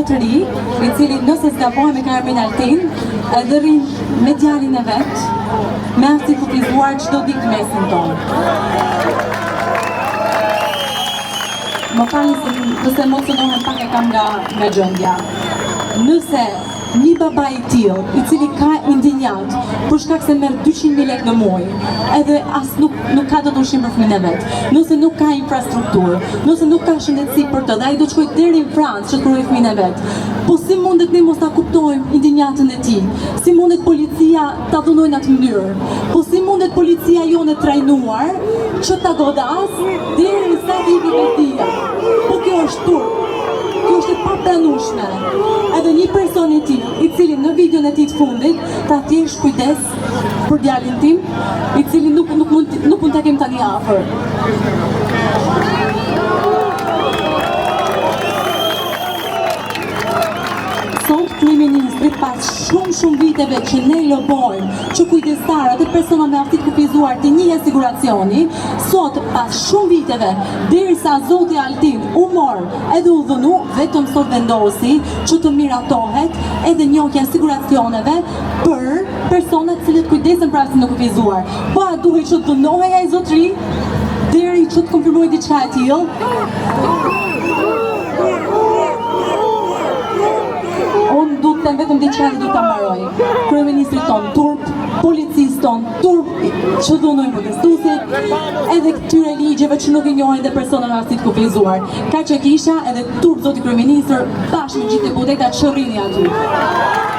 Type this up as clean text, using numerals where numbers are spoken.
zotëri, i cili nëse zgabojmë me Carmen Altin, edhe rrin me djalin e vet, me atë kufizuar çdo ditë mesin tonë. Më falni nëse emocionohem pak e kam nga gjendja. Nëse një baba i tillë, i cili ka indinjat, për shkak se merr 200.000 lekë në muaj, edhe as nuk ka të ushqim për fëmijën e vet, nëse nuk ka infrastrukturë, nëse nuk ka shëndetësi për të, dhe ai do të shkojë deri në Francë që të krijojë fëmijën e vet. Po si mundet ne mos ta kuptojmë indinjatën e tij? Si mundet policia ta dhunojë në atë mënyrë? Po si mundet policia jonë e trajnuar që ta godas derisa të ikë vetia? Po kjo është turp. Kjo është e papranueshme. Edhe një person i cili në videon e tij të fundit ta thjesht kujdes për djalin tim, i cili nuk mund ta kem tani afër. Sot kryeministri pas shumë viteve që ne lobojmë që kujdestarët e persona me aftësi të kufizuar të njihej siguracioni, sot pas shumë viteve, derisa zoti Altin u mor edhe u dhunu, vetëm sot vendosi që të miratohet edhe njohja e siguracioneve për personat që kujdesen për aftësinë e kufizuar. Po a duhet që të dhunohej ai zotëri deri që të konfirmojë diçka e tillë? Unë du të them vetëm diçka dhe du ta mbaroj. Kryeministrit ton turp, policisë ton turp, që dhunojnë protestuesit, edhe këtyre ligjeve që nuk i njohin dhe persona me aftësi të kufizuar. Kaq që kisha, edhe turp zoti kryeministër, bashkë me gjithë deputetat që rrini aty.